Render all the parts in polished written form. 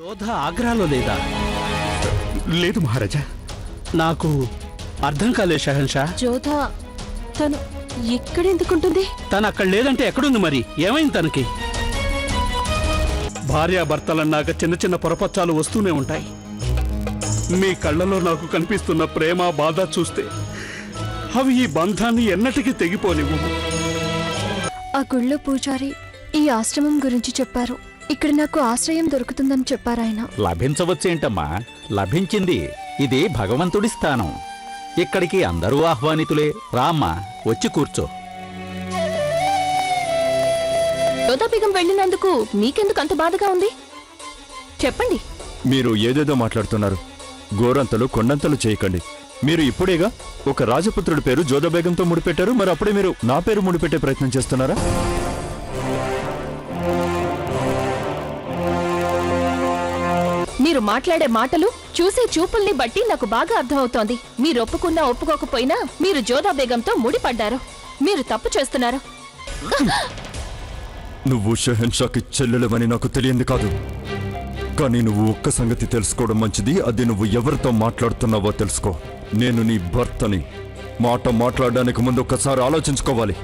జోధ ఆగ్రాలో లేదా? లేదు మహారాజా. నాకు అర్థం కాలేదు షహన్షా. జోధ తను ఎక్కడెందుకుంటుంది? తను అక్కడ లేదంటే ఎక్కడుంది మరి? ఏమైంది తనకి? భార్యాభర్తలన్నాక చిన్న చిన్న పొరపచ్చాలు వస్తూనే ఉంటాయి. మీ కళ్ళలో నాకు కనిపిస్తున్న ప్రేమ బాధ చూస్తే అవి ఈ బంధాన్ని ఎన్నటికీ తెగిపోనివ్వు. ఆ గుళ్ళో పూజారి ఈ ఆశ్రమం గురించి చెప్పారు. ఇక్కడ నాకు ఆశ్రయం దొరుకుతుందని చెప్పారాయన. లభించవచ్చేంటమ్మా, లభించింది. ఇది భగవంతుడి స్థానం. ఇక్కడికి అందరూ ఆహ్వానితులే. రామ్మా, వచ్చి కూర్చో. జోధాబేగం వెళ్ళినందుకు మీకెందుకు అంత బాధగా ఉంది? చెప్పండి. మీరు ఏదేదో మాట్లాడుతున్నారు. గోరంతలు కొండంతలు చేయకండి. మీరు ఇప్పుడేగా ఒక రాజపుత్రుడి పేరు జోధాబేగంతో ముడిపెట్టారు. మరి అప్పుడే మీరు నా పేరు ముడిపెట్టే ప్రయత్నం చేస్తున్నారా? మీరు మాట్లాడే మాటలు, చూసే చూపుల్ని బట్టి నాకు బాగా అర్థమవుతోంది. మీరు ఒప్పుకున్నా ఒప్పుకోకపోయినా మీరు జోధాబేగంతో ముడిపడ్డారు. మీరు తప్పు చేస్తున్నారు. నువ్వు షెహన్షాకి చెల్లెలవని నాకు తెలియంది కాదు. కానీ నువ్వు ఒక్క సంగతి తెలుసుకోవడం మంచిది. అది నువ్వు ఎవరితో మాట్లాడుతున్నావో తెలుసుకో. నేను నీ భర్తని. మాట మాట్లాడడానికి ముందు ఒక్కసారి ఆలోచించుకోవాలి.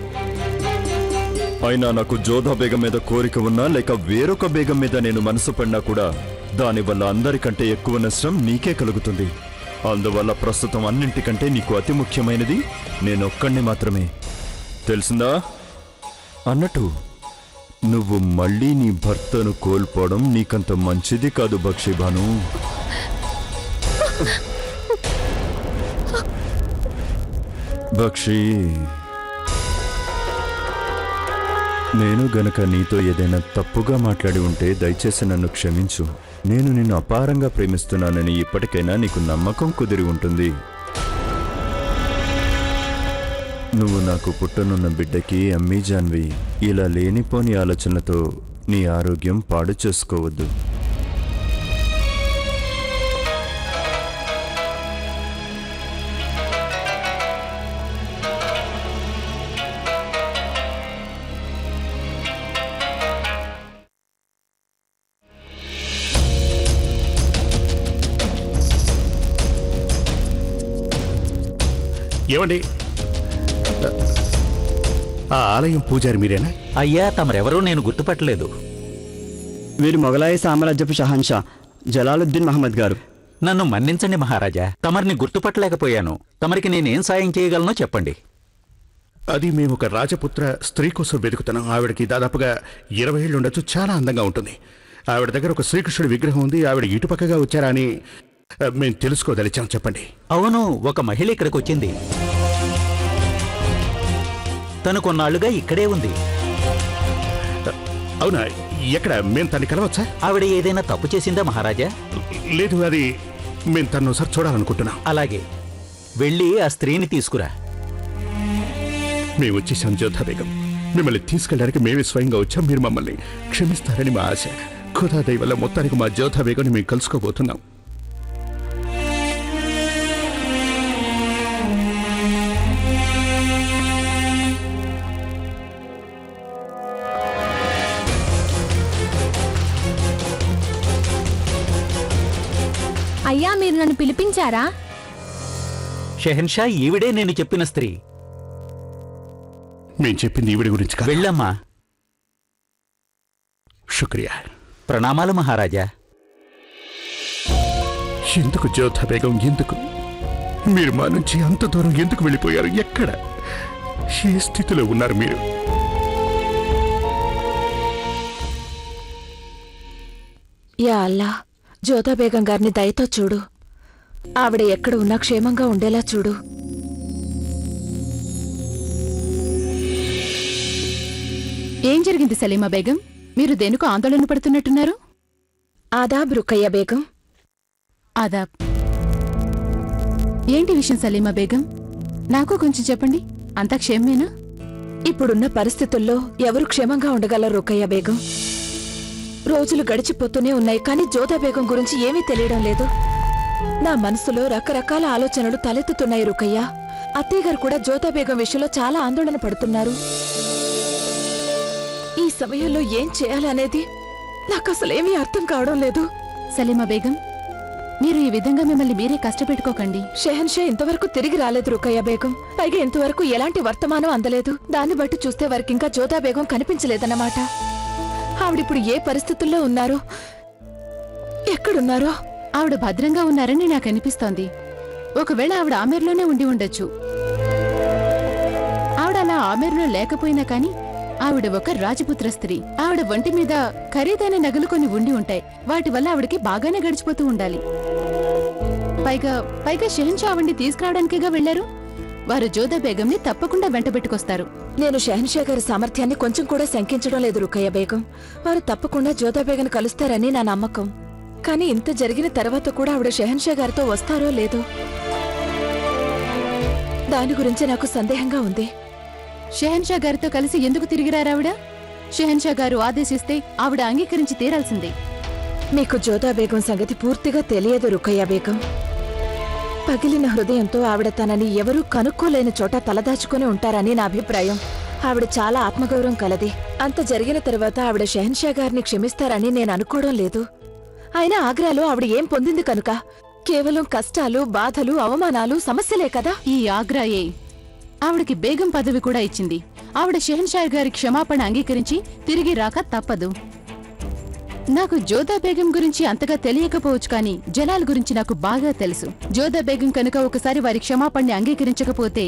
అయినా నాకు జోధా బేగం మీద కోరిక ఉన్నా లేక వేరొక బేగం మీద నేను మనసు పడినా కూడా దానివల్ల అందరికంటే ఎక్కువ నష్టం నీకే కలుగుతుంది. అందువల్ల ప్రస్తుతం అన్నింటికంటే నీకు అతి ముఖ్యమైనది నేనొక్కడిని మాత్రమే. తెలిసిందా? అన్నట్టు నువ్వు మళ్ళీ నీ భర్తను కోల్పోవడం నీకంత మంచిది కాదు బక్షిబాను. బక్షి, నేను గనక నీతో ఏదైనా తప్పుగా మాట్లాడి ఉంటే దయచేసి నన్ను క్షమించు. నేను నిన్ను అపారంగా ప్రేమిస్తున్నానని ఇప్పటికైనా నీకు నమ్మకం కుదిరి ఉంటుంది. నువ్వు నాకు పుట్టనున్న బిడ్డకి అమ్మీ జాన్వి. ఇలా లేనిపోని ఆలోచనలతో నీ ఆరోగ్యం పాడు చేసుకోవద్దు. ఏమండి, ఆ ఆలయం పూజారి మీరేనా? అయ్యా, తమరెవరూ నేను గుర్తుపట్టలేదు. వీరు మొఘలాయ సామ్రాజ్యపు షహన్షా జలాలుద్దీన్ మహమ్మద్ గారు. నన్ను మన్నించండి మహారాజా, తమరిని గుర్తుపట్టలేకపోయాను. తమరికి నేనేం సాయం చేయగలనో చెప్పండి. అది మేము ఒక రాజపుత్ర స్త్రీ కోసం వెతుకుతున్నాం. ఆవిడకి దాదాపుగా 20 ఏళ్ళు ఉండొచ్చు. చాలా అందంగా ఉంటుంది. ఆవిడ దగ్గర ఒక శ్రీకృష్ణుడి విగ్రహం ఉంది. ఆవిడ ఇటుపక్కగా వచ్చారా అని మేము తెలుసుకోదలిచాం. చెప్పండి. అవును, ఒక మహిళ ఇక్కడికి వచ్చింది. తను కొన్నాళ్లుగా ఇక్కడే ఉంది. అవునా? ఎక్కడ? మేము తన్ని కలవచ్చా? ఆవిడ ఏదైనా తప్పు చేసిందా మహారాజా? లేదు, అది మేము తను ఒకసారి చూడాలనుకుంటున్నాం. అలాగే, వెళ్ళి ఆ స్త్రీని తీసుకురా. మేము వచ్చేసాం జోధా బేగం. మిమ్మల్ని తీసుకెళ్ళడానికి మేమే స్వయంగా వచ్చాం. మీరు మమ్మల్ని క్షమిస్తారని మా ఆశ. ఖుదా దయ వల్ల మొత్తానికి మా జోధా బేగంని మేము కలుసుకోబోతున్నాం. అయ్యా, మీరు నన్ను పిలిపించారా? షెహన్షా, ఈవిడే నేను చెప్పిన స్త్రీ. మేము చెప్పింది ఈవిడి గురించి కాదు. వెళ్ళమ్మా. శుక్రియా. ప్రణామాలు మహారాజా. ఎందుకు జోధా బేగం? ఎందుకు మీరు మా నుంచి అంత దూరం ఎందుకు వెళ్ళిపోయారు? ఎక్కడ, ఏ స్థితిలో ఉన్నారు మీరు? యా అల్లా, జోధా బేగం గారిని దయతో చూడు. ఆవిడ ఎక్కడ ఉన్నా క్షేమంగా ఉండేలా చూడు. ఏం జరిగింది సలీమా బేగం? మీరు దేనికో ఆందోళన పడుతున్నట్టున్నారు. ఆదాబ్ రుకయ్య బేగం. ఆదాబ్. ఏంటి విషయం సలీమా బేగం? నాకు కొంచెం చెప్పండి. అంతా క్షేమమేనా? ఇప్పుడున్న పరిస్థితుల్లో ఎవరు క్షేమంగా ఉండగలరు రుకయ్య బేగం? రోజులు గడిచిపోతూనే ఉన్నాయి, కానీ జోధా బేగం గురించి ఏమీ తెలియడం లేదు. నా మనసులో రకరకాల ఆలోచనలు తలెత్తుతున్నాయి రుకయ్య. అత్తయ్యగారు కూడా జోధా బేగం విషయంలో చాలా ఆందోళన పడుతున్నారు. ఈ సమయంలో ఏం చేయాలనేది నాకు అసలేమీ అర్థం కావడం లేదు. సలీమా బేగం, మీరు ఈ విధంగా మిమ్మల్ని మీరే కష్టపెట్టుకోకండి. షెహన్షా ఇంతవరకు తిరిగి రాలేదు రుకయ్య బేగం. పైగా ఇంతవరకు ఎలాంటి వర్తమానం అందలేదు. దాన్ని బట్టి చూస్తే వారికి ఇంకా జోదా బేగం కనిపించలేదన్నమాట. ఆవిడిప్పుడు ఏ పరిస్థితుల్లో ఉన్నారో, ఎక్కడున్నారో? ఆవిడ భద్రంగా ఉన్నారని నాకు అనిపిస్తోంది. ఒకవేళ ఆవిడ ఆమెర్లోనే ఉండి ఉండొచ్చు. ఆవిడ అలా ఆమెర్లో లేకపోయినా కాని ఆవిడ ఒక రాజపుత్ర స్త్రీ. ఆవిడ ఒంటి మీద ఖరీదైన నగలు కొన్ని ఉండి ఉంటాయి. వాటి వల్ల ఆవిడకి బాగానే గడిచిపోతూ ఉండాలి. పైగా షెహన్షా ఆవిడ్ని తీసుకురావడానికిగా వెళ్లారు. వారు జోదా బేగంని తప్పకుండా వెంటబెట్టుకొస్తారు. నేను షెహన్షా గారి సామర్థ్యాన్ని కొంచెం కూడా శంకించడం లేదు రుకయ్య బేగం. వారు తప్పకుండా జోదా బేగం కలుస్తారని నా నమ్మకం. కానీ ఇంత జరిగిన తర్వాత కూడా ఆవిడ షెహన్షా గారితో వస్తారో లేదో దాని గురించి నాకు సందేహంగా ఉంది. షెహన్షా గారితో కలిసి ఎందుకు తిరిగిరారావిడ? షెహన్షా గారు ఆదేశిస్తే ఆవిడ అంగీకరించి తీరాల్సిందే. మీకు జోదా బేగం సంగతి పూర్తిగా తెలియదు రుకయ్య బేగం. పగిలిన హృదయంతో ఆవిడ తనని ఎవరూ కనుక్కోలేని చోట తలదాచుకుని ఉంటారని నా అభిప్రాయం. ఆవిడ చాలా ఆత్మగౌరవం కలది. అంత జరిగిన తర్వాత ఆవిడ షెహన్షా గారిని క్షమిస్తారని నేను అనుకోవడం లేదు. అయినా ఆగ్రాలో ఆవిడ ఏం పొందింది కనుక? కేవలం కష్టాలు, బాధలు, అవమానాలు, సమస్యలే కదా. ఈ ఆగ్రాయే ఆవిడకి బేగం పదవి కూడా ఇచ్చింది. ఆవిడ షెహన్షా గారి క్షమాపణ అంగీకరించి తిరిగి రాక తప్పదు. నాకు జోదా బేగం గురించి అంతగా తెలియకపోవచ్చు, కానీ జలాల్ గురించి నాకు బాగా తెలుసు. జోదా బేగం కనుక ఒకసారి వారి క్షమాపణని అంగీకరించకపోతే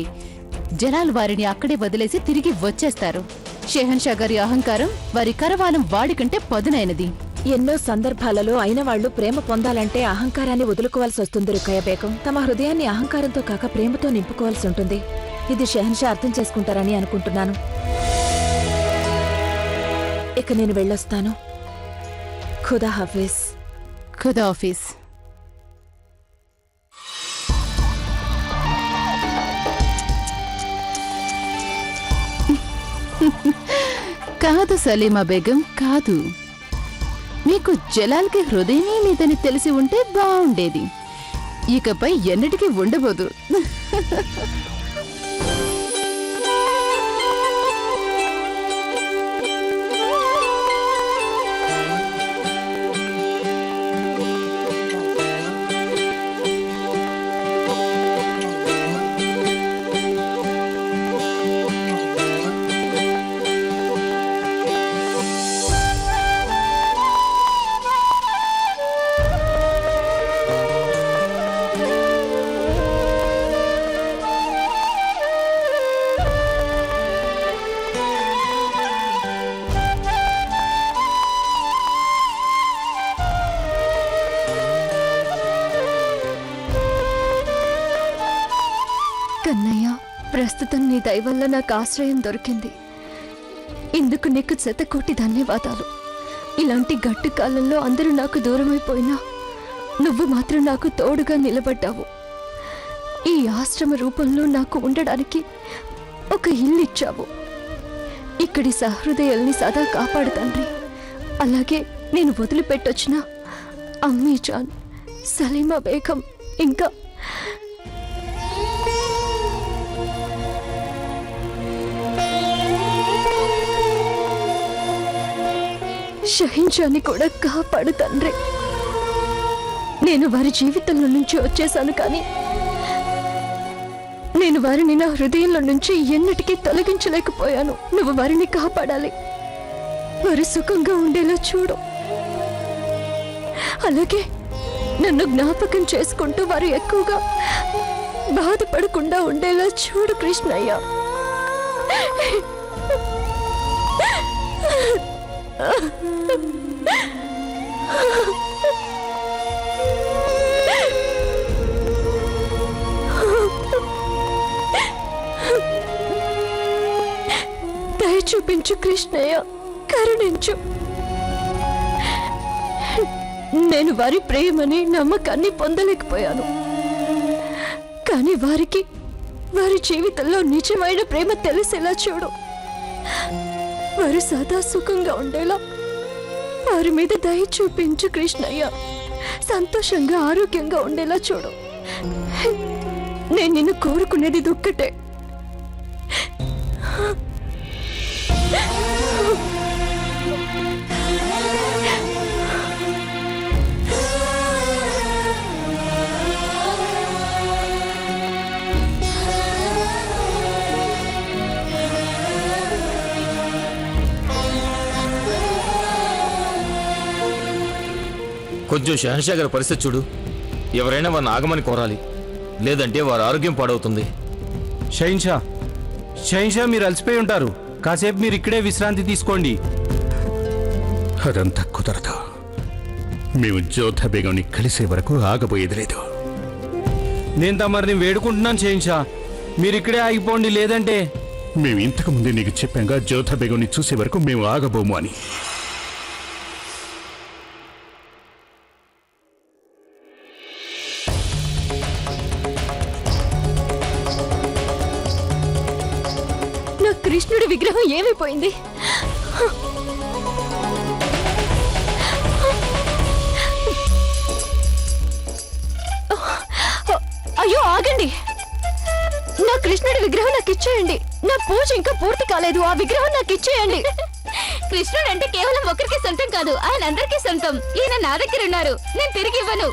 జలాల్ వారిని అక్కడే వదిలేసి తిరిగి వచ్చేస్తారు. షెహన్షా గారి అహంకారం వారి కరవాలం వాడికంటే పదునైనది. ఎన్నో సందర్భాలలో అయిన వాళ్లు ప్రేమ పొందాలంటే అహంకారాన్ని వదులుకోవాల్సి వస్తుంది రుకయ్య బేగం. తమ హృదయాన్ని అహంకారంతో కాక ప్రేమతో నింపుకోవాల్సి ఉంటుంది. ఇది షెహన్షా అర్థం చేసుకుంటారని అనుకుంటున్నాను. ఇక నేను వెళ్ళొస్తాను. ఖుదా హాఫీజ్. ఖుదా హాఫీజ్. కాదు సలీమా బేగం, కాదు. మీకు జలాల్కి హృదయమే లేదని తెలిసి ఉంటే బావుండేది. ఇకపై ఎన్నటికీ ఉండబోదు. కన్నయ్య, ప్రస్తుతం నీ దయవల్ల నాకు ఆశ్రయం దొరికింది. ఇందుకు నీకు శతకోటి ధన్యవాదాలు. ఇలాంటి గట్టి కాలంలో అందరూ నాకు దూరమైపోయినా నువ్వు మాత్రం నాకు తోడుగా నిలబడ్డావు. ఈ ఆశ్రమ రూపంలో నాకు ఉండడానికి ఒక ఇల్లు ఇచ్చావు. ఇక్కడి సహృదయాల్ని సదా కాపాడు తండ్రి. అలాగే నేను వదిలిపెట్టొచ్చిన అమ్మీ జాన్, సలీమా బేగం, ఇంకా షహిన్షాని కూడా కాపాడు తండ్రి. నేను వారి జీవితంలో నుంచి వచ్చేశాను, కానీ నేను వారిని నా హృదయంలో నుంచి ఎన్నటికీ తొలగించలేకపోయాను. నువ్వు వారిని కాపాడాలి. వారు సుఖంగా ఉండేలా చూడు. అలాగే నన్ను జ్ఞాపకం చేసుకుంటూ వారు ఎక్కువగా బాధపడకుండా ఉండేలా చూడు కృష్ణయ్య. దయ చూపించు కృష్ణయ్య, కరుణించు. నేను వారి ప్రేమని, నమ్మకాన్ని పొందలేకపోయాను, కానీ వారికి వారి జీవితంలో నిజమైన ప్రేమ తెలిసేలా చూడు. వారు సదా సుఖంగా ఉండేలా వారి మీద దయ చూపించు కృష్ణయ్య. సంతోషంగా, ఆరోగ్యంగా ఉండేలా చూడు. నేను నిన్ను కోరుకునేది ఒక్కటే. కొంచెం షహన్షా గారి పరిస్థితి చూడు. ఎవరైనా వారిని ఆగమని కోరాలి, లేదంటే వారి ఆరోగ్యం పాడవుతుంది. షహన్షా మీరు అలసిపోయి ఉంటారు. కాసేపు మీరు ఇక్కడే విశ్రాంతి తీసుకోండి. అదంతా కుదరదు. మేము జోధా బేగంని కలిసే వరకు ఆగబోయేది లేదు. నేను తమరిని వేడుకుంటున్నాను షహన్షా, మీరు ఇక్కడే ఆగిపోండి. లేదంటే మేము ఇంతకు ముందే నీకు చెప్పాంగా, జోధా బేగంని చూసే వరకు మేము ఆగబోము అని. నా కృష్ణుడి విగ్రహం ఏమైపోయింది? అయ్యో ఆగండి, నా కృష్ణుడి విగ్రహం నాకు ఇచ్చేయండి. నా పూజ ఇంకా పూర్తి కాలేదు, ఆ విగ్రహం నాకు ఇచ్చేయండి. కృష్ణుడు అంటే కేవలం ఒకరికి సొంతం కాదు, ఆయన అందరికీ సొంతం. ఈయన నా దగ్గర ఉన్నారు, నేను తిరిగి ఇవ్వను.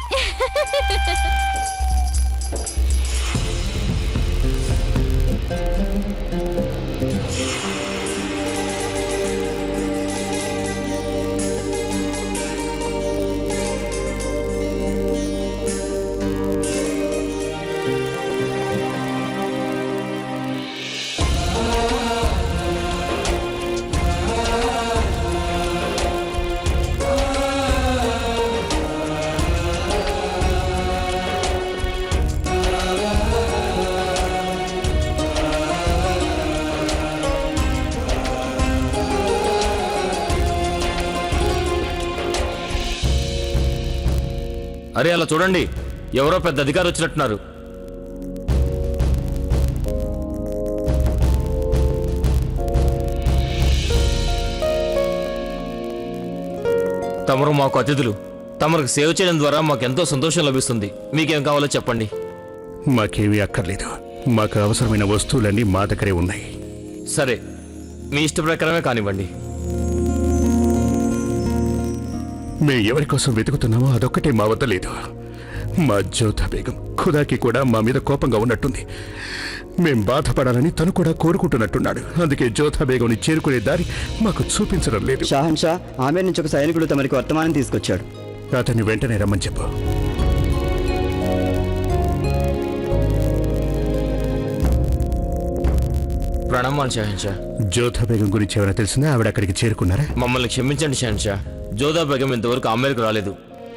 అరే అలా చూడండి, ఎవరో పెద్ద అధికారి వచ్చినట్టున్నారు. తమరు మాకు అతిథులు. తమరికి సేవ చేయడం ద్వారా మాకెంతో సంతోషం లభిస్తుంది. మీకేం కావాలో చెప్పండి. మాకేమీ అక్కర్లేదు. మాకు అవసరమైన వస్తువులన్నీ మా దగ్గరే ఉన్నాయి. సరే, మీ ఇష్ట ప్రకారమే కానివ్వండి. మేము ఎవరి కోసం వెతుకుతున్నామో అదొక్కటే మా వద్ద లేదు. మా జోధా బేగం ఖుదాకి కూడా మా మీద కోపంగా ఉన్నట్టుంది. మేం బాధపడాలని తను కూడా కోరుకుంటున్నట్టున్నాడు. అందుకే జోధా బేగంని చేరుకునే దారి మాకు చూపించడం లేదు. షాహన్షా, ఆమె నుంచి ఒక సైనికుడు తమరికి వర్తమానం తీసుకొచ్చాడు. అతన్ని వెంటనే రమ్మని చెప్పు. ప్రణామాలు షహన్షా. జోధా బేగం గురించి ఏమైనా తెలిసిందా? ఆవిడ అక్కడికి చేరుకున్నారా? మమ్మల్ని క్షమించండి షహన్షా, జోధా బేగం ఇంతవరకు అమెరికా రాలేదు.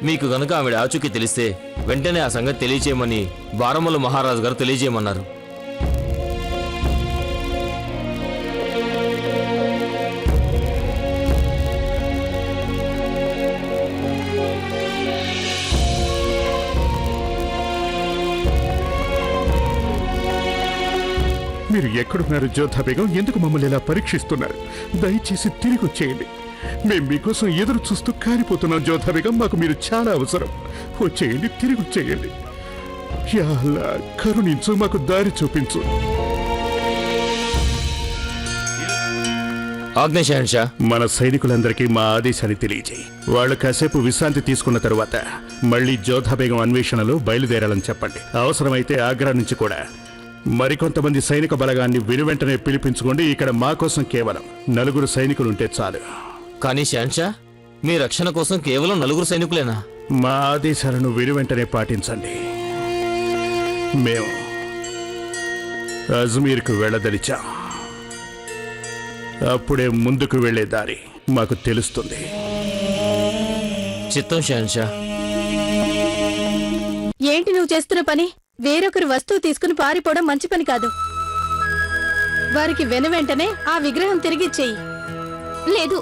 మీకు గనుక ఆవిడ ఆచూకీ తెలిస్తే వెంటనే ఆ సంగతి తెలియచేయమని బారమల్లు మహారాజు గారు తెలియజేయమన్నారు. మీరు ఎక్కడున్నారు జోధా బేగం? ఎందుకు మమ్మల్ని ఇలా పరీక్షిస్తున్నారు? దయచేసి తిరిగి వచ్చేయండి. మేము మీకోసం ఎదురు చూస్తూ కాలిపోతున్నాం జోధా బేగం. మాకు మీరు చాలా అవసరం. వచ్చేయండి, తిరిగి వచ్చేయండి. యా అల్లా, కరుణించు, మాకు దారి చూపించు. ఆజ్ఞ షహన్షా. మన సైనికులందరికీ మా ఆదేశాన్ని తెలియజేయి. వాళ్ళు కాసేపు విశ్రాంతి తీసుకున్న తరువాత మళ్ళీ జోధా బేగం అన్వేషణలో బయలుదేరాలని చెప్పండి. అవసరమైతే ఆగ్రా నుంచి కూడా మరికొంతమంది సైనిక బలగాన్ని వెనువెంటనే పిలిపించుకోండి. ఇక్కడ మా కోసం కేవలం 4 సైనికులుంటే చాలు. కానీ షహన్షా, మీ రక్షణ కోసం కేవలం 4 సైనికులేనా? మా ఆదేశాలను వెనువెంటనే పాటించండి. మేము అజ్మీర్కు వెళ్ళదలిచాం. అప్పుడే ముందుకు వెళ్లే దారి మాకు తెలుస్తుంది. చిత్తం షహన్షా. ఏంటి నువ్వు చేస్తున్న పని? వేరొకరు వస్తువు తీసుకుని పారిపోవడం మంచి పని కాదు. వారికి వెనువెంటనే ఆ విగ్రహం తిరిగిచ్చేయి. లేదు,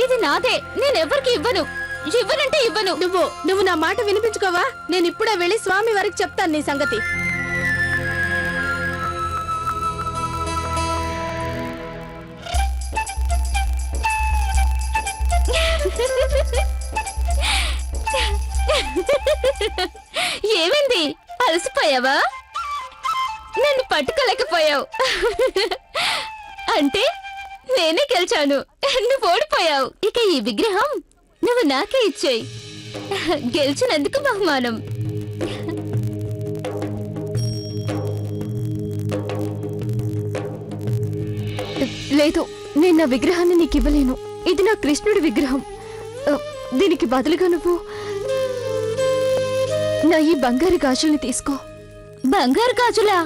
ఇది నాదే, నేనెవ్వరికి ఇవ్వను. ఇవ్వనంటే ఇవ్వను. నువ్వు నా మాట వినిపించుకోవా? నేను ఇప్పుడే వెళ్ళి స్వామి వారికి చెప్తాను నీ సంగతి. ఏమైంది? అలసిపోయావా? నన్ను పట్టుకోలేకపోయావు. అంటే నేనే గెలిచాను, నువ్వు ఓడిపోయావు. ఇక ఈ విగ్రహం నువ్వు నాకే ఇచ్చేయి. గెలిచినందుకు బహుమానం. లేదు, నేను నా విగ్రహాన్ని నీకు ఇవ్వలేను. ఇది నా కృష్ణుడి విగ్రహం. దీనికి బదులుగా నువ్వు నా ఈ బంగారు గాజుల్ని తీసుకో. బంగారు గాజులా?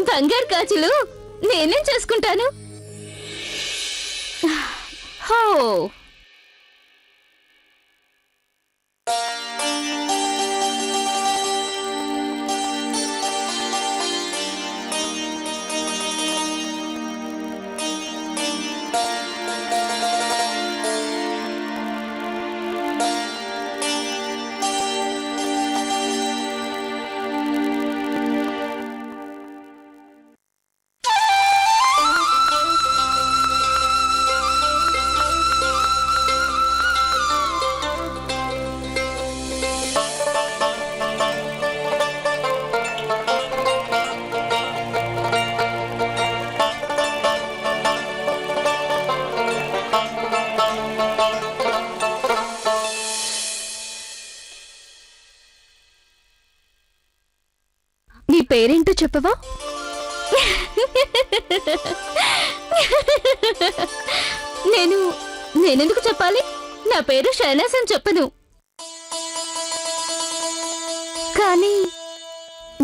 బంగారు గాజులు నేనేం చేసుకుంటాను? హో, నీ పేరేంటో చెప్పవా? నేనెందుకు చెప్పాలి? నా పేరు షైనాస్ అని చెప్పను. కానీ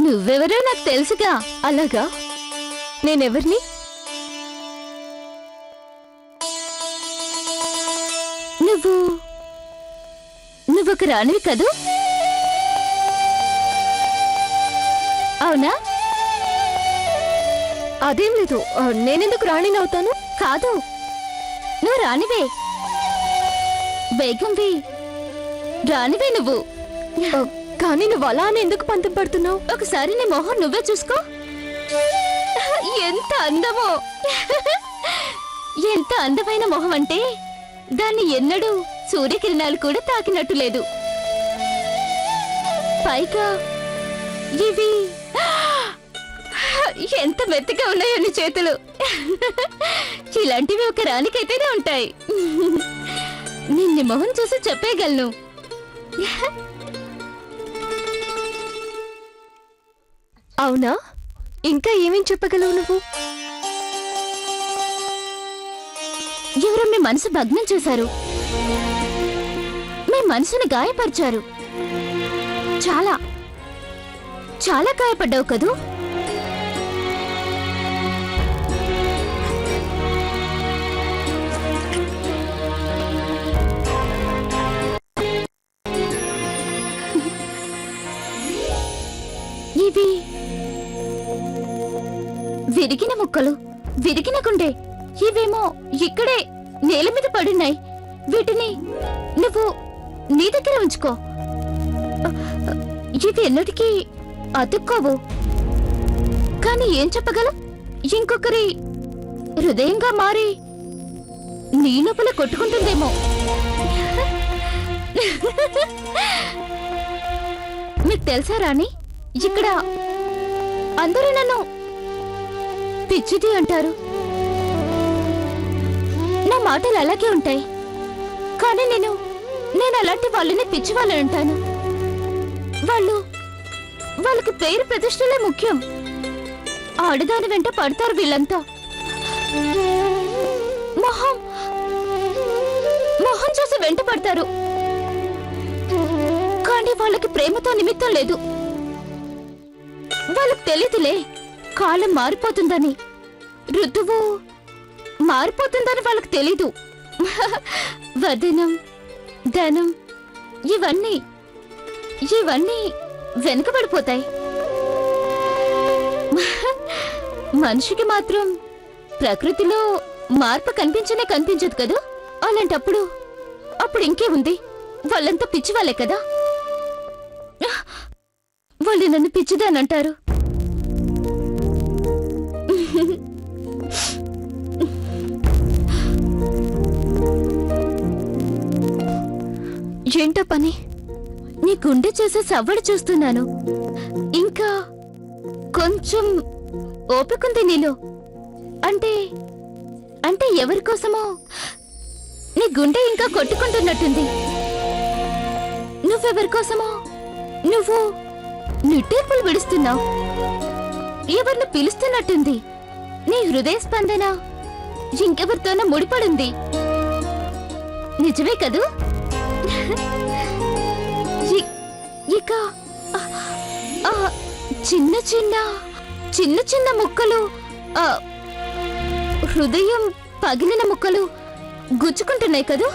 నువ్వెవరో నాకు తెలుసుగా. అలాగా? నేనెవరిని? నువ్వొక రాణివి కదూ? అవునా? అదేం లేదు. నేనెందుకు రాణిని అవుతాను? కాదు, నువ్వు రాణివే. బేగంవి రాణివే నువ్వు. కానీ నువ్వు అలా అని ఎందుకు పంతం పడుతున్నావు? ఒకసారి నీ మొహం నువ్వే చూసుకో. ఎంత అందమో! ఎంత అందమైన మొహం అంటే దాన్ని ఎన్నడూ సూర్యకిరణాలు కూడా తాకినట్టు లేదు. పైగా ఇవి ఎంత మెత్తగా ఉన్నాయో నీ చేతులు. ఇలాంటివి ఒక రాణికైతేనే ఉంటాయి. నిన్ను మొహం చూసి చెప్పేయగలను. అవునా? ఇంకా ఏమేం చెప్పగలవు నువ్వు? ఎవరో మీ మనసు భగ్నం చేశారు, మీ మనసుని గాయపరిచారు. చాలా చాలా గాయపడ్డావు కదూ? ఇవి విరిగిన ముక్కలు, విరిగిన గుండె. ఇవేమో ఇక్కడే నేల మీద పడున్నాయి. వీటిని నువ్వు నీ దగ్గర ఉంచుకో. ఇవి ఎన్నటికీ అతుక్కోవు. కానీ ఏం చెప్పగలం? ఇంకొకరి హృదయంగా మారి నీ లోపల కొట్టుకుంటుందేమో. మీకు తెలుసా రాణి, ఇక్కడ అందరూ నన్ను పిచ్చిది అంటారు. నా మాటలు అలాగే ఉంటాయి. కానీ నేను అలాంటి వాళ్ళని పిచ్చి వాళ్ళని అంటాను. వాళ్ళకి పేరు ప్రతిష్టలే ముఖ్యం. ఆడదాని వెంట పడతారు వీళ్ళంతా. మొహం చూసి వెంట పడతారు. కానీ వాళ్ళకి ప్రేమతో నిమిత్తం లేదు. వాళ్ళకి తెలీదులే కాలం మారిపోతుందని, ఋతువు మారిపోతుందని వాళ్ళకి తెలీదు. వదనం, ధనం ఇవన్నీ వెనుకబడిపోతాయి. మనిషికి మాత్రం ప్రకృతిలో మార్పు కనిపించదు కదా. అలాంటప్పుడు ఇంకే ఉంది? వాళ్ళంతా పిచ్చి వాళ్ళే కదా. వాళ్ళు నన్ను పిచ్చిదానంటారు. ఏంటో పని? నీ గుండె చేసే సవ్వడి చూస్తున్నాను. ఇంకా కొంచెం ఓపికంది నీలో. అంటే ఎవరి కోసమో నీ గుండె ఇంకా కొట్టుకుంటున్నట్టుంది. నువ్వెవరి కోసమో నువ్వు నిట్టూర్పులు విడుస్తున్నావు. ఎవరిని పిలుస్తున్నట్టుంది. నీ హృదయ స్పందన ఇంకెవరితోనో ముడిపడింది. నిజమే కదూ? ఇక చిన్న చిన్న చిన్న చిన్న ముక్కలు, హృదయం పగిలిన ముక్కలు గుచ్చుకుంటున్నాయి కదూ?